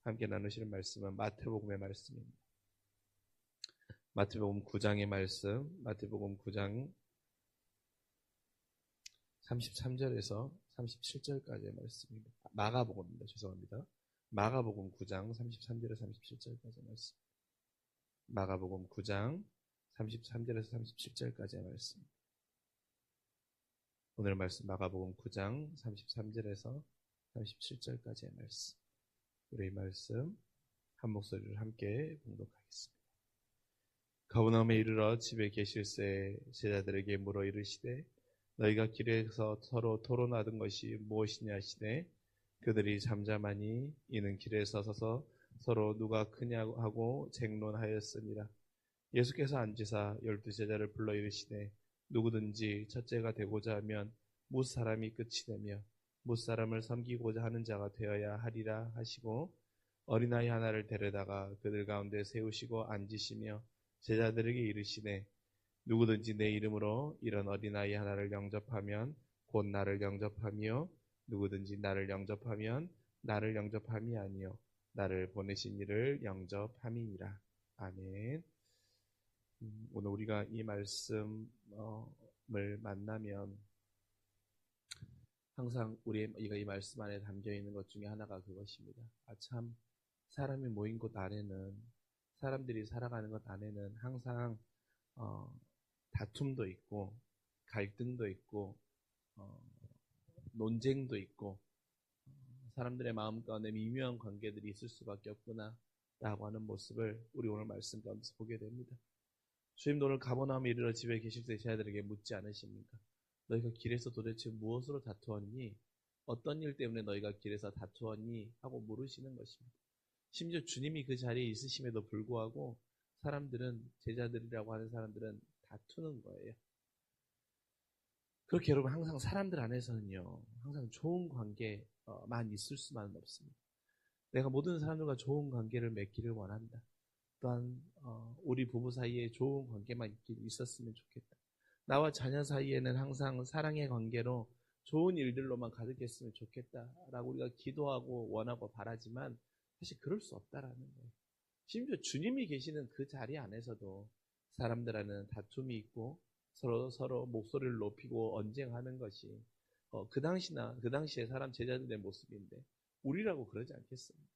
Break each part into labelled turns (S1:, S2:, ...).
S1: 함께 나누실 말씀은 마태복음의 말씀입니다. 마태복음 9장의 말씀, 마태복음 9장 33절에서 37절까지의 말씀입니다. 마가복음입니다. 죄송합니다. 마가복음 9장 33절에서 37절까지의 말씀. 마가복음 9장 33절에서 37절까지의 말씀. 오늘 말씀 마가복음 9장 33절에서 37절까지의 말씀. 우리 말씀 한 목소리를 함께 봉독하겠습니다. 가버나움에 이르러 집에 계실새 제자들에게 물어 이르시되 너희가 길에서 서로 토론하던 것이 무엇이냐 하시되 그들이 잠잠하니 이는 길에서 서서 서로 누가 크냐고 하고 쟁론하였습니다. 예수께서 앉으사 12제자를 불러 이르시되 누구든지 첫째가 되고자 하면 무사람이 끝이 되며 무사람을 섬기고자 하는 자가 되어야 하리라 하시고 어린아이 하나를 데려다가 그들 가운데 세우시고 앉으시며 제자들에게 이르시되 누구든지 내 이름으로 이런 어린아이 하나를 영접하면 곧 나를 영접하며 누구든지 나를 영접하면 나를 영접함이 아니요 나를 보내신 이를 영접함이니라. 아멘. 오늘 우리가 이 말씀을 만나면 항상 우리가 이 말씀 안에 담겨있는 것 중에 하나가 그것입니다. 참 사람이 모인 곳 안에는, 사람들이 살아가는 것 안에는 항상 다툼도 있고 갈등도 있고 논쟁도 있고 사람들의 마음 가운데 미묘한 관계들이 있을 수밖에 없구나 라고 하는 모습을 우리 오늘 말씀 가운데서 보게 됩니다. 주님도 오늘 가버나움에 이르러 집에 계실 때 제자들에게 묻지 않으십니까? 너희가 길에서 도대체 무엇으로 다투었니? 어떤 일 때문에 너희가 길에서 다투었니? 하고 물으시는 것입니다. 심지어 주님이 그 자리에 있으심에도 불구하고 사람들은, 제자들이라고 하는 사람들은 다투는 거예요. 그렇게 여러분 항상 사람들 안에서는요, 항상 좋은 관계만 있을 수만은 없습니다. 내가 모든 사람들과 좋은 관계를 맺기를 원한다. 또한 우리 부부 사이에 좋은 관계만 있었으면 좋겠다. 나와 자녀 사이에는 항상 사랑의 관계로 좋은 일들로만 가득했으면 좋겠다라고 우리가 기도하고 원하고 바라지만 사실 그럴 수 없다라는 거예요. 심지어 주님이 계시는 그 자리 안에서도 사람들과는 다툼이 있고 서로 목소리를 높이고 언쟁하는 것이 그 당시에 사람 제자들의 모습인데 우리라고 그러지 않겠습니까?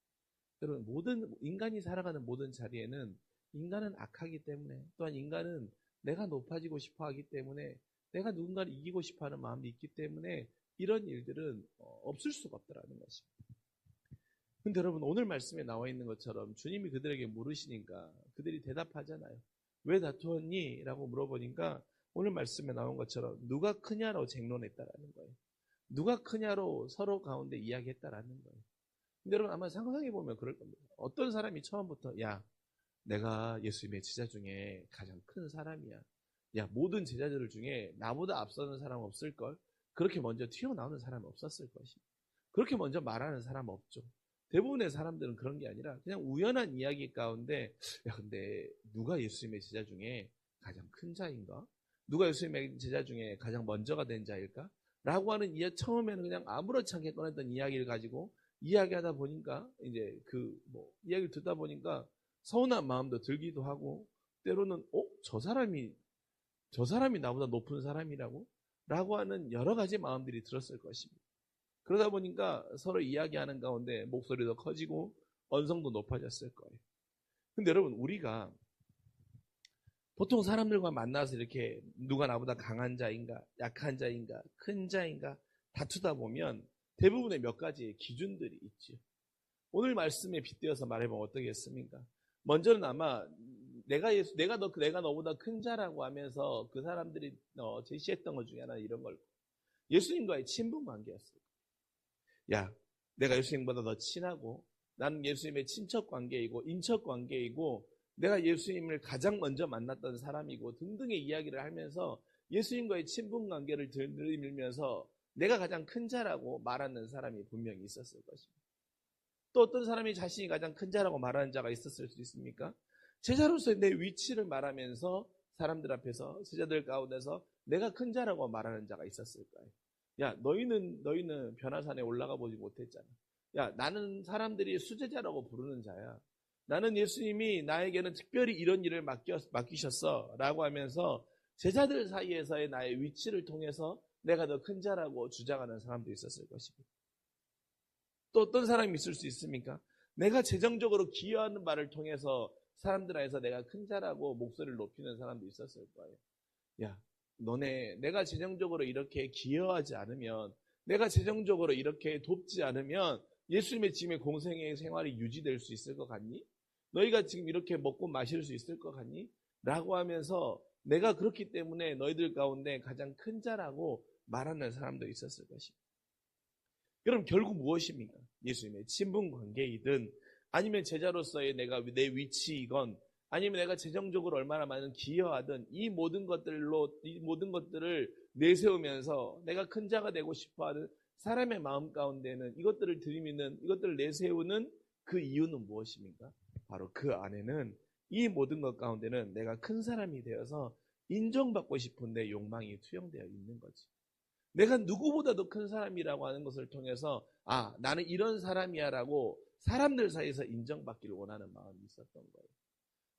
S1: 여러분, 모든 인간이 살아가는 모든 자리에는 인간은 악하기 때문에, 또한 인간은 내가 높아지고 싶어 하기 때문에, 내가 누군가를 이기고 싶어 하는 마음이 있기 때문에 이런 일들은 없을 수가 없다라는 것입니다. 근데 여러분, 오늘 말씀에 나와 있는 것처럼 주님이 그들에게 물으시니까 그들이 대답하잖아요. 왜 다투었니? 라고 물어보니까 오늘 말씀에 나온 것처럼 누가 크냐로 쟁론했다라는 거예요. 누가 크냐로 서로 가운데 이야기했다라는 거예요. 근데 여러분 아마 상상해보면 그럴 겁니다. 어떤 사람이 처음부터 야, 내가 예수님의 제자 중에 가장 큰 사람이야. 야, 모든 제자들 중에 나보다 앞서는 사람 없을걸? 그렇게 먼저 튀어나오는 사람은 없었을 것입니다. 그렇게 먼저 말하는 사람은 없죠. 대부분의 사람들은 그런 게 아니라 그냥 우연한 이야기 가운데 야, 근데 누가 예수님의 제자 중에 가장 큰 자인가? 누가 예수님의 제자 중에 가장 먼저가 된 자일까? 라고 하는 처음에는 그냥 아무렇지 않게 꺼냈던 이야기를 가지고 이야기하다 보니까 이제 이야기를 듣다 보니까 서운한 마음도 들기도 하고 때로는 저 사람이 나보다 높은 사람이라고? 라고 하는 여러 가지 마음들이 들었을 것입니다. 그러다 보니까 서로 이야기하는 가운데 목소리도 커지고 언성도 높아졌을 거예요. 근데 여러분 우리가 보통 사람들과 만나서 이렇게 누가 나보다 강한 자인가, 약한 자인가, 큰 자인가 다투다 보면 대부분의 몇 가지의 기준들이 있죠. 오늘 말씀에 빗대어서 말해보면 어떻겠습니까? 먼저는 아마 내가 너보다 큰 자라고 하면서 그 사람들이 제시했던 것 중에 하나는 이런 걸 예수님과의 친분 관계였어요. 야, 내가 예수님보다 더 친하고 나는 예수님의 친척 관계이고 인척 관계이고 내가 예수님을 가장 먼저 만났던 사람이고 등등의 이야기를 하면서 예수님과의 친분 관계를 들이밀면서 내가 가장 큰 자라고 말하는 사람이 분명히 있었을 것입니다. 또 어떤 사람이 자신이 가장 큰 자라고 말하는 자가 있었을 수 있습니까? 제자로서의 내 위치를 말하면서 사람들 앞에서 제자들 가운데서 내가 큰 자라고 말하는 자가 있었을 거예요. 야, 너희는 변화산에 올라가 보지 못했잖아. 야, 나는 사람들이 수제자라고 부르는 자야. 나는 예수님이 나에게는 특별히 이런 일을 맡기셨어 라고 하면서 제자들 사이에서의 나의 위치를 통해서 내가 더 큰 자라고 주장하는 사람도 있었을 것입니다. 또 어떤 사람이 있을 수 있습니까? 내가 재정적으로 기여하는 바를 통해서 사람들 안에서 내가 큰 자라고 목소리를 높이는 사람도 있었을 거예요. 야, 너네 내가 재정적으로 이렇게 기여하지 않으면, 내가 재정적으로 이렇게 돕지 않으면 예수님의 지금의 공생의 생활이 유지될 수 있을 것 같니? 너희가 지금 이렇게 먹고 마실 수 있을 것 같니? 라고 하면서 내가 그렇기 때문에 너희들 가운데 가장 큰 자라고 말하는 사람도 있었을 것입니다. 그럼 결국 무엇입니까? 예수님의 친분 관계이든 아니면 제자로서의 내가 내 위치이건 아니면 내가 재정적으로 얼마나 많은 기여하든 이 모든 것들을 내세우면서 내가 큰 자가 되고 싶어하는 사람의 마음 가운데는 이것들을 들이미는, 이것들을 내세우는 그 이유는 무엇입니까? 바로 그 안에는, 이 모든 것 가운데는 내가 큰 사람이 되어서 인정받고 싶은 내 욕망이 투영되어 있는 거지. 내가 누구보다도 큰 사람이라고 하는 것을 통해서 나는 이런 사람이야 라고 사람들 사이에서 인정받기를 원하는 마음이 있었던 거예요.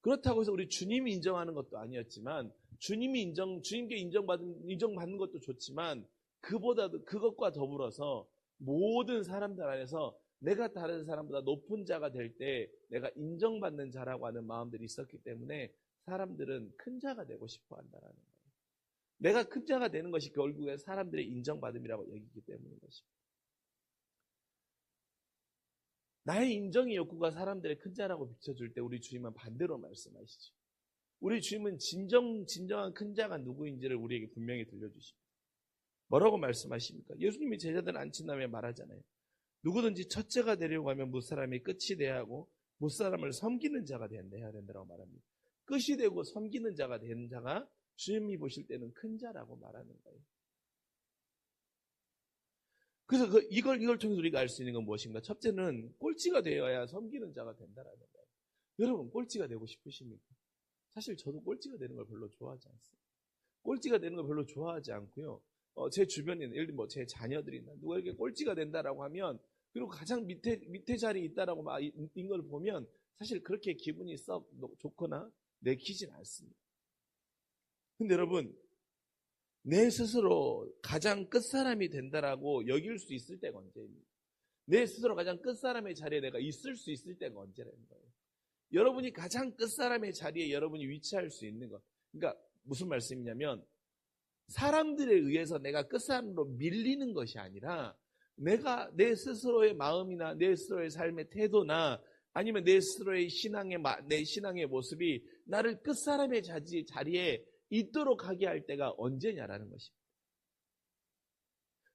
S1: 그렇다고 해서 우리 주님이 인정하는 것도 아니었지만, 주님께 인정받는 것도 좋지만, 그것과 더불어서 모든 사람들 안에서 내가 다른 사람보다 높은 자가 될 때 내가 인정받는 자라고 하는 마음들이 있었기 때문에 사람들은 큰 자가 되고 싶어 한다는 거예요. 내가 큰 자가 되는 것이 결국에 사람들의 인정받음이라고 여기기 때문인 것입니다. 나의 인정의 욕구가 사람들의 큰 자라고 비춰줄 때 우리 주님은 반대로 말씀하시죠. 우리 주님은 진정한 큰 자가 누구인지를 우리에게 분명히 들려주십니다. 뭐라고 말씀하십니까? 예수님이 제자들 앉힌 다음에 말하잖아요. 누구든지 첫째가 되려고 하면 무사람이 끝이 돼야 하고 무사람을 섬기는 자가 해야 된다고 말합니다. 끝이 되고 섬기는 자가 된 자가 주님이 보실 때는 큰 자라고 말하는 거예요. 그래서 이걸 통해서 우리가 알 수 있는 건 무엇인가? 첫째는 꼴찌가 되어야 섬기는 자가 된다라는 거예요. 여러분, 꼴찌가 되고 싶으십니까? 사실 저도 꼴찌가 되는 걸 별로 좋아하지 않습니다. 꼴찌가 되는 걸 별로 좋아하지 않고요. 제 주변에 있는, 예를 들면 제 자녀들이나 누가 이렇게 꼴찌가 된다라고 하면, 그리고 가장 밑에 자리에 있다라고 인 걸 보면 사실 그렇게 기분이 썩 좋거나 내키진 않습니다. 근데 여러분, 내 스스로 가장 끝사람이 된다라고 여길 수 있을 때가 언제입니까? 내 스스로 가장 끝사람의 자리에 내가 있을 수 있을 때가 언제라는 거예요. 여러분이 가장 끝사람의 자리에 여러분이 위치할 수 있는 것. 그러니까 무슨 말씀이냐면, 사람들에 의해서 내가 끝사람으로 밀리는 것이 아니라 내가 내 스스로의 마음이나 내 스스로의 삶의 태도나 아니면 내 스스로의 내 신앙의 모습이 나를 끝사람의 자리에 있도록 하게 할 때가 언제냐라는 것입니다.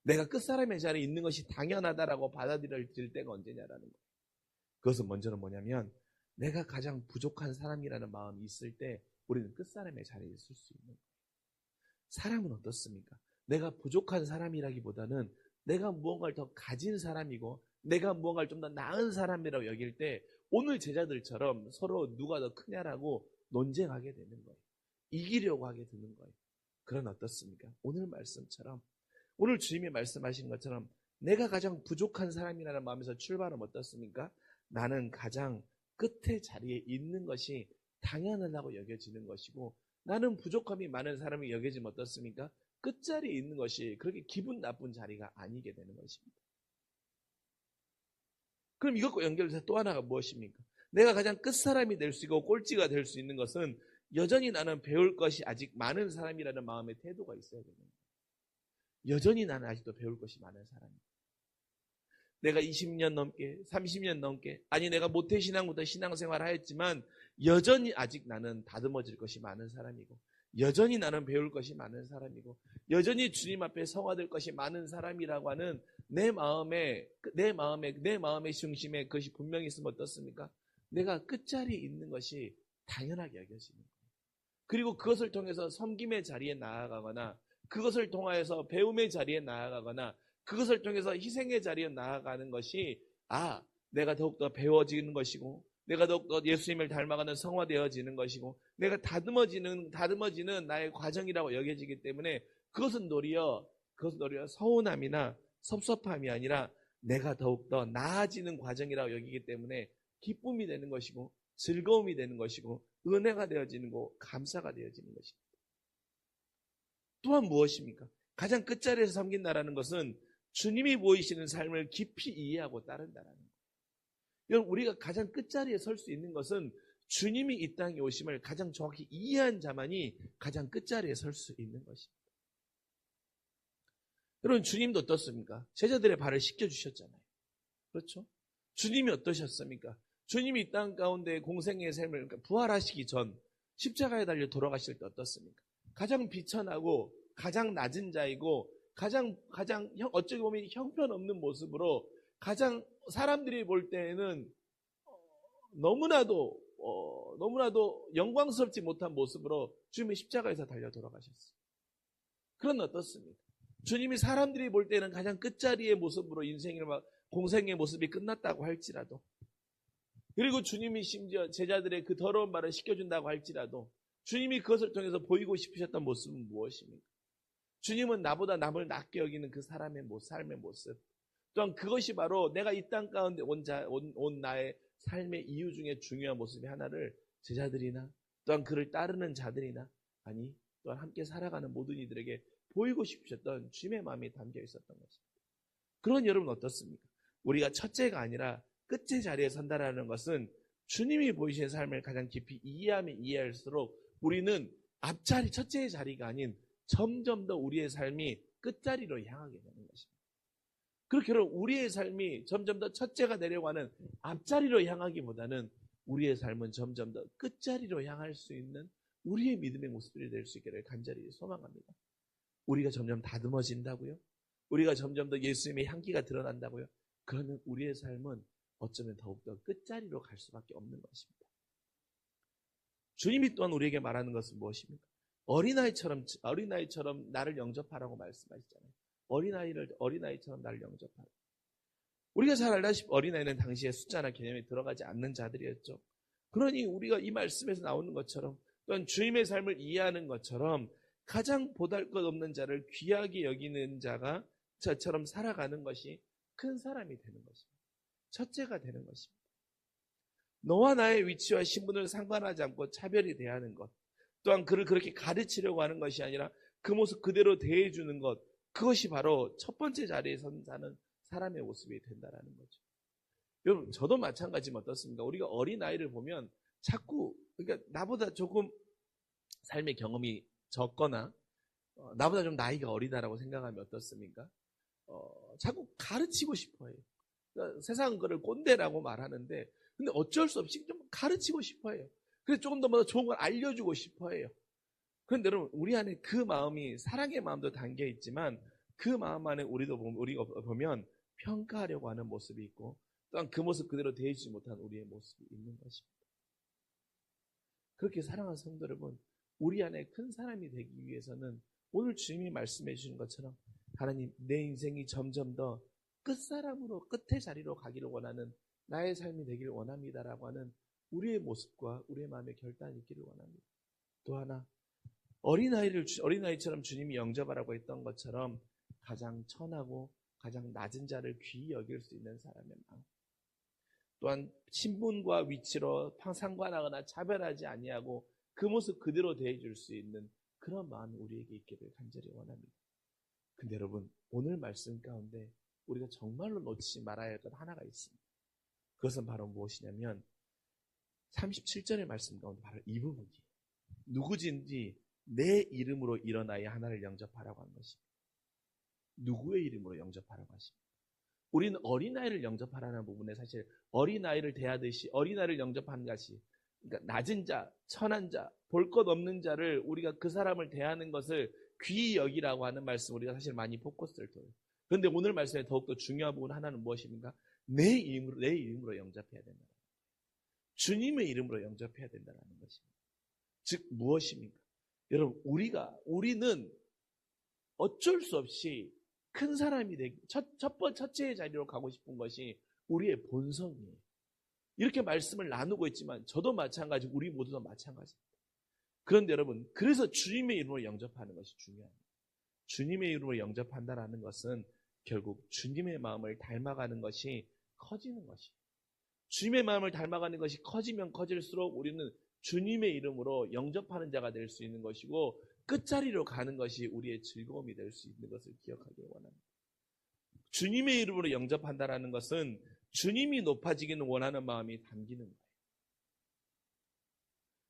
S1: 내가 끝사람의 자리에 있는 것이 당연하다라고 받아들일 때가 언제냐라는 거예요. 그것은 먼저는 뭐냐면, 내가 가장 부족한 사람이라는 마음이 있을 때 우리는 끝사람의 자리에 있을 수 있는 거예요. 사람은 어떻습니까? 내가 부족한 사람이라기보다는 내가 무언가를 더 가진 사람이고 내가 무언가를 좀 더 나은 사람이라고 여길 때 오늘 제자들처럼 서로 누가 더 크냐라고 논쟁하게 되는 거예요. 이기려고 하게 되는 거예요. 그건 어떻습니까? 오늘 말씀처럼, 오늘 주님이 말씀하신 것처럼 내가 가장 부족한 사람이라는 마음에서 출발하면 어떻습니까? 나는 가장 끝의 자리에 있는 것이 당연하다고 여겨지는 것이고, 나는 부족함이 많은 사람이 여겨지면 어떻습니까? 끝자리에 있는 것이 그렇게 기분 나쁜 자리가 아니게 되는 것입니다. 그럼 이것과 연결해서 또 하나가 무엇입니까? 내가 가장 끝사람이 될 수 있고 꼴찌가 될 수 있는 것은 여전히 나는 배울 것이 아직 많은 사람이라는 마음의 태도가 있어야 되는 거예요. 여전히 나는 아직도 배울 것이 많은 사람이에요. 내가 20년 넘게, 30년 넘게, 아니 내가 모태신앙부터 신앙생활을 하였지만 여전히 아직 나는 다듬어질 것이 많은 사람이고, 여전히 나는 배울 것이 많은 사람이고, 여전히 주님 앞에 성화될 것이 많은 사람이라고 하는 내 마음의 중심에 그것이 분명히 있으면 어떻습니까? 내가 끝자리에 있는 것이 당연하게 여겨지는 거예요. 그리고 그것을 통해서 섬김의 자리에 나아가거나, 그것을 통하여서 배움의 자리에 나아가거나, 그것을 통해서 희생의 자리에 나아가는 것이 내가 더욱더 배워지는 것이고, 내가 더욱더 예수님을 닮아가는 성화되어지는 것이고, 내가 다듬어지는 나의 과정이라고 여겨지기 때문에 그것은 도리어 서운함이나 섭섭함이 아니라 내가 더욱더 나아지는 과정이라고 여기기 때문에 기쁨이 되는 것이고 즐거움이 되는 것이고 은혜가 되어지는 거 감사가 되어지는 것입니다. 또한 무엇입니까? 가장 끝자리에서 섬긴다라는 것은 주님이 보이시는 삶을 깊이 이해하고 따른다라는 거예요. 여러분, 우리가 가장 끝자리에 설 수 있는 것은 주님이 이 땅에 오심을 가장 정확히 이해한 자만이 가장 끝자리에 설 수 있는 것입니다. 여러분, 주님도 어떻습니까? 제자들의 발을 씻겨주셨잖아요. 그렇죠? 주님이 어떠셨습니까? 주님이 이 땅 가운데 공생의 삶을 부활하시기 전 십자가에 달려 돌아가실 때 어떻습니까? 가장 비천하고 가장 낮은 자이고 가장 어찌 보면 형편없는 모습으로 가장 사람들이 볼 때에는 너무나도 영광스럽지 못한 모습으로 주님이 십자가에서 달려 돌아가셨어요. 그건 어떻습니까? 주님이 사람들이 볼 때는 가장 끝자리의 모습으로 인생을 공생의 모습이 끝났다고 할지라도, 그리고 주님이 심지어 제자들의 그 더러운 발을 씻겨준다고 할지라도 주님이 그것을 통해서 보이고 싶으셨던 모습은 무엇입니까? 주님은 나보다 남을 낮게 여기는 그 사람의 삶의 모습, 또한 그것이 바로 내가 이 땅 가운데 온 나의 삶의 이유 중에 중요한 모습의 하나를 제자들이나 또한 그를 따르는 자들이나 아니 또한 함께 살아가는 모든 이들에게 보이고 싶으셨던 주님의 마음이 담겨 있었던 것입니다. 그런 여러분 어떻습니까? 우리가 첫째가 아니라 끝의 자리에 선다라는 것은 주님이 보이신 삶을 가장 깊이 이해하면 이해할수록 우리는 앞자리, 첫째의 자리가 아닌 점점 더 우리의 삶이 끝자리로 향하게 되는 것입니다. 그렇게 우리의 삶이 점점 더 첫째가 되려고 하는 앞자리로 향하기보다는 우리의 삶은 점점 더 끝자리로 향할 수 있는 우리의 믿음의 모습들이 될 수 있기를 간절히 소망합니다. 우리가 점점 다듬어진다고요? 우리가 점점 더 예수님의 향기가 드러난다고요? 그러면 우리의 삶은 어쩌면 더욱더 끝자리로 갈 수밖에 없는 것입니다. 주님이 또한 우리에게 말하는 것은 무엇입니까? 어린아이처럼 나를 영접하라고 말씀하시잖아요. 어린아이처럼 나를 영접하라. 우리가 잘 알다시피 어린아이는 당시에 숫자나 개념에 들어가지 않는 자들이었죠. 그러니 우리가 이 말씀에서 나오는 것처럼 또한 주님의 삶을 이해하는 것처럼 가장 보잘것없는 자를 귀하게 여기는 자가 저처럼 살아가는 것이 큰 사람이 되는 것입니다. 첫째가 되는 것입니다. 너와 나의 위치와 신분을 상관하지 않고 차별이 대하는 것, 또한 그를 그렇게 가르치려고 하는 것이 아니라 그 모습 그대로 대해주는 것, 그것이 바로 첫 번째 자리에 사는 사람의 모습이 된다는 거죠. 여러분, 저도 마찬가지면 어떻습니까? 우리가 어린아이를 보면 자꾸, 그러니까 나보다 조금 삶의 경험이 적거나 나보다 좀 나이가 어리다라고 생각하면 어떻습니까? 자꾸 가르치고 싶어 해요. 그러니까 세상은 그를 꼰대라고 말하는데 근데 어쩔 수 없이 좀 가르치고 싶어 해요. 그래서 조금 더 좋은 걸 알려주고 싶어 해요. 그런데 여러분, 우리 안에 그 마음이 사랑의 마음도 담겨 있지만 그 마음 안에 우리가 보면 평가하려고 하는 모습이 있고 또한 그 모습 그대로 대해주지 못한 우리의 모습이 있는 것입니다. 그렇게 사랑하는 성도 여러분, 우리 안에 큰 사람이 되기 위해서는 오늘 주님이 말씀해 주신 것처럼 하나님, 내 인생이 점점 더 끝사람으로 끝의 자리로 가기를 원하는 나의 삶이 되기를 원합니다라고 하는 우리의 모습과 우리의 마음의 결단이 있기를 원합니다. 또 하나, 어린아이처럼 주님이 영접하라고 했던 것처럼 가장 천하고 가장 낮은 자를 귀히 여길 수 있는 사람의 마음, 또한 신분과 위치로 상관하거나 차별하지 아니하고 그 모습 그대로 대해줄 수 있는 그런 마음이 우리에게 있기를 간절히 원합니다. 근데 여러분, 오늘 말씀 가운데 우리가 정말로 놓치지 말아야 할 것 하나가 있습니다. 그것은 바로 무엇이냐면 37절의 말씀 가운데 바로 이 부분이에요. 누구든지 내 이름으로 일어나야 하나를 영접하라고 하는 것입니다. 누구의 이름으로 영접하라고 하십니까? 우리는 어린아이를 영접하라는 부분에 사실 어린아이를 대하듯이 어린아이를 영접하는 것이, 그러니까 낮은 자, 천한 자, 볼 것 없는 자를 우리가 그 사람을 대하는 것을 귀히 여기라고 하는 말씀 우리가 사실 많이 포커스를 둬요. 그런데 오늘 말씀에 더욱더 중요한 부분 하나는 무엇입니까? 내 이름으로 영접해야 된다. 주님의 이름으로 영접해야 된다는 것입니다. 즉 무엇입니까? 여러분, 우리는 어쩔 수 없이 큰 사람이 되기, 첫째의 자리로 가고 싶은 것이 우리의 본성이에요. 이렇게 말씀을 나누고 있지만 저도 마찬가지고 우리 모두도 마찬가지입니다. 그런데 여러분, 그래서 주님의 이름으로 영접하는 것이 중요합니다. 주님의 이름으로 영접한다는 것은 결국 주님의 마음을 닮아가는 것이 커지는 것이. 주님의 마음을 닮아가는 것이 커지면 커질수록 우리는 주님의 이름으로 영접하는 자가 될 수 있는 것이고 끝자리로 가는 것이 우리의 즐거움이 될 수 있는 것을 기억하길 원합니다. 주님의 이름으로 영접한다는 것은 주님이 높아지기는 원하는 마음이 담기는 거예요.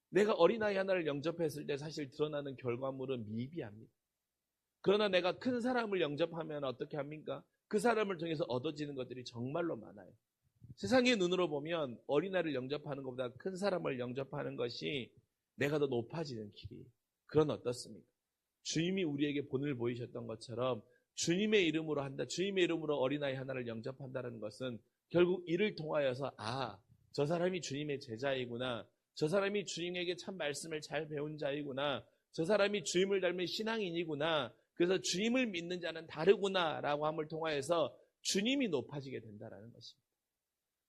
S1: 내가 어린아이 하나를 영접했을 때 사실 드러나는 결과물은 미비합니다. 그러나 내가 큰 사람을 영접하면 어떻게 합니까? 그 사람을 통해서 얻어지는 것들이 정말로 많아요. 세상의 눈으로 보면 어린아이를 영접하는 것보다 큰 사람을 영접하는 것이 내가 더 높아지는 길이. 그건 어떻습니까? 주님이 우리에게 본을 보이셨던 것처럼 주님의 이름으로 한다. 주님의 이름으로 어린아이 하나를 영접한다는 것은 결국 이를 통하여서 저 사람이 주님의 제자이구나. 저 사람이 주님에게 참 말씀을 잘 배운 자이구나. 저 사람이 주님을 닮은 신앙인이구나. 그래서 주님을 믿는 자는 다르구나 라고 함을 통하여서 주님이 높아지게 된다는 것입니다.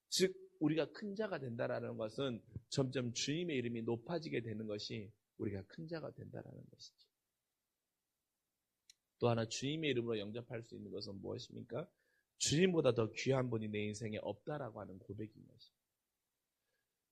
S1: 즉 우리가 큰 자가 된다는 것은 점점 주님의 이름이 높아지게 되는 것이 우리가 큰 자가 된다는 것이죠. 또 하나 주님의 이름으로 영접할 수 있는 것은 무엇입니까? 주님보다 더 귀한 분이 내 인생에 없다라고 하는 고백인 것입니다.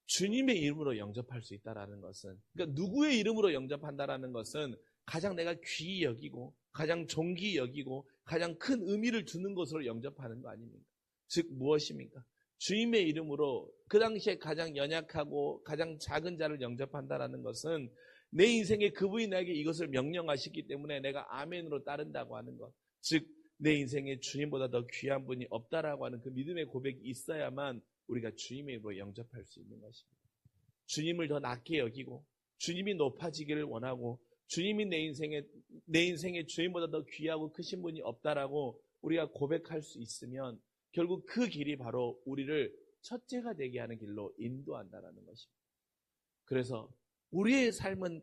S1: 주님의 이름으로 영접할 수 있다라는 것은, 그러니까 누구의 이름으로 영접한다라는 것은 가장 내가 귀히 여기고 가장 존귀히 여기고 가장 큰 의미를 두는 것으로 영접하는 거 아닙니까? 즉 무엇입니까? 주님의 이름으로 그 당시에 가장 연약하고 가장 작은 자를 영접한다라는 것은 내 인생에 그분이 나에게 이것을 명령하시기 때문에 내가 아멘으로 따른다고 하는 것. 즉 내 인생에 주님보다 더 귀한 분이 없다라고 하는 그 믿음의 고백이 있어야만 우리가 주님의 이름으로 영접할 수 있는 것입니다. 주님을 더 낮게 여기고 주님이 높아지기를 원하고 주님이 내 인생에 주님보다 더 귀하고 크신 분이 없다라고 우리가 고백할 수 있으면 결국 그 길이 바로 우리를 첫째가 되게 하는 길로 인도한다라는 것입니다. 그래서 우리의 삶은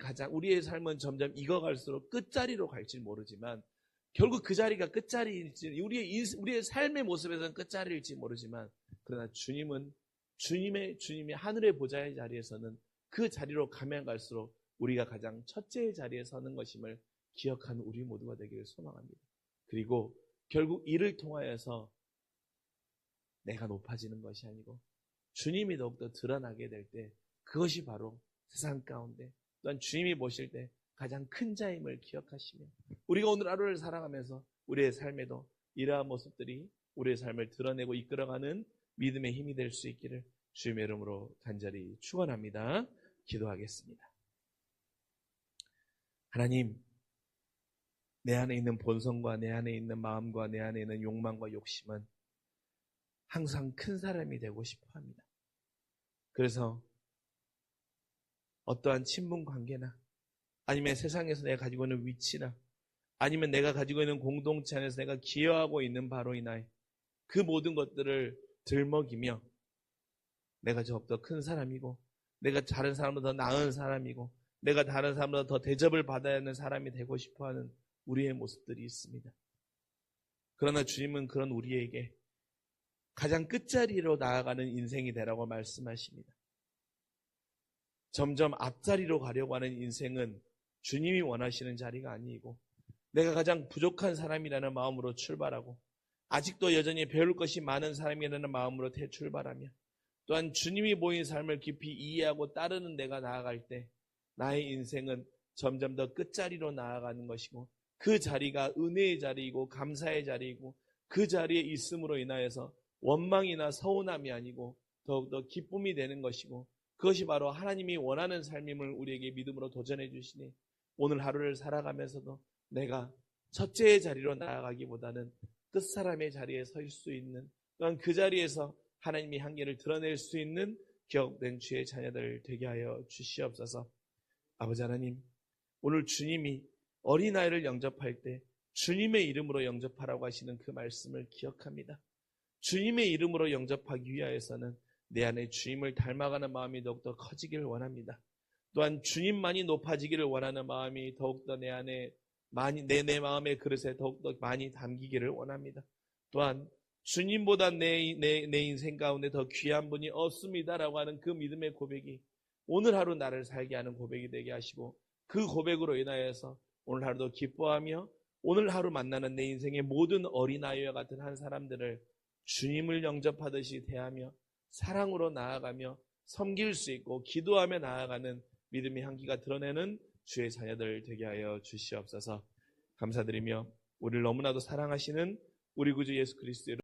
S1: 점점 익어갈수록 끝자리로 갈지 모르지만 결국 그 자리가 끝자리일지 우리의 삶의 모습에서는 끝자리일지 모르지만 그러나 주님의 하늘의 보좌의 자리에서는 그 자리로 가면 갈수록 우리가 가장 첫째의 자리에 서는 것임을 기억하는 우리 모두가 되기를 소망합니다. 그리고 결국 이를 통하여서 내가 높아지는 것이 아니고 주님이 더욱더 드러나게 될 때 그것이 바로 세상 가운데 또한 주님이 보실 때 가장 큰 자임을 기억하시며 우리가 오늘 하루를 살아가면서 우리의 삶에도 이러한 모습들이 우리의 삶을 드러내고 이끌어가는 믿음의 힘이 될 수 있기를 주님의 이름으로 간절히 축원합니다. 기도하겠습니다. 하나님, 내 안에 있는 본성과 내 안에 있는 마음과 내 안에 있는 욕망과 욕심은 항상 큰 사람이 되고 싶어 합니다. 그래서 어떠한 친분 관계나 아니면 세상에서 내가 가지고 있는 위치나 아니면 내가 가지고 있는 공동체 안에서 내가 기여하고 있는 바로 인하여 그 모든 것들을 들먹이며 내가 더욱더 큰 사람이고 내가 다른 사람보다 더 나은 사람이고 내가 다른 사람보다 더 대접을 받아야 하는 사람이 되고 싶어하는 우리의 모습들이 있습니다. 그러나 주님은 그런 우리에게 가장 끝자리로 나아가는 인생이 되라고 말씀하십니다. 점점 앞자리로 가려고 하는 인생은 주님이 원하시는 자리가 아니고 내가 가장 부족한 사람이라는 마음으로 출발하고 아직도 여전히 배울 것이 많은 사람이라는 마음으로 출발하며 또한 주님이 보인 삶을 깊이 이해하고 따르는 내가 나아갈 때 나의 인생은 점점 더 끝자리로 나아가는 것이고 그 자리가 은혜의 자리이고 감사의 자리이고 그 자리에 있음으로 인하여서 원망이나 서운함이 아니고 더욱더 기쁨이 되는 것이고 그것이 바로 하나님이 원하는 삶임을 우리에게 믿음으로 도전해 주시니 오늘 하루를 살아가면서도 내가 첫째의 자리로 나아가기보다는 끝사람의 자리에 설 수 있는 또한 그 자리에서 하나님의 향기를 드러낼 수 있는 기억된 주의 자녀들 되게 하여 주시옵소서. 아버지 하나님, 오늘 주님이 어린아이를 영접할 때 주님의 이름으로 영접하라고 하시는 그 말씀을 기억합니다. 주님의 이름으로 영접하기 위하여서는 내 안에 주님을 닮아가는 마음이 더욱더 커지기를 원합니다. 또한 주님만이 높아지기를 원하는 마음이 더욱더 내 안에 내 마음의 그릇에 더욱더 많이 담기기를 원합니다. 또한 주님보다 내 인생 가운데 더 귀한 분이 없습니다라고 하는 그 믿음의 고백이 오늘 하루 나를 살게 하는 고백이 되게 하시고 그 고백으로 인하여서 오늘 하루도 기뻐하며 오늘 하루 만나는 내 인생의 모든 어린아이와 같은 한 사람들을 주님을 영접하듯이 대하며 사랑으로 나아가며 섬길 수 있고 기도하며 나아가는 믿음의 향기가 드러내는 주의 자녀들 되게 하여 주시옵소서. 감사드리며 우리를 너무나도 사랑하시는 우리 구주 예수 그리스도의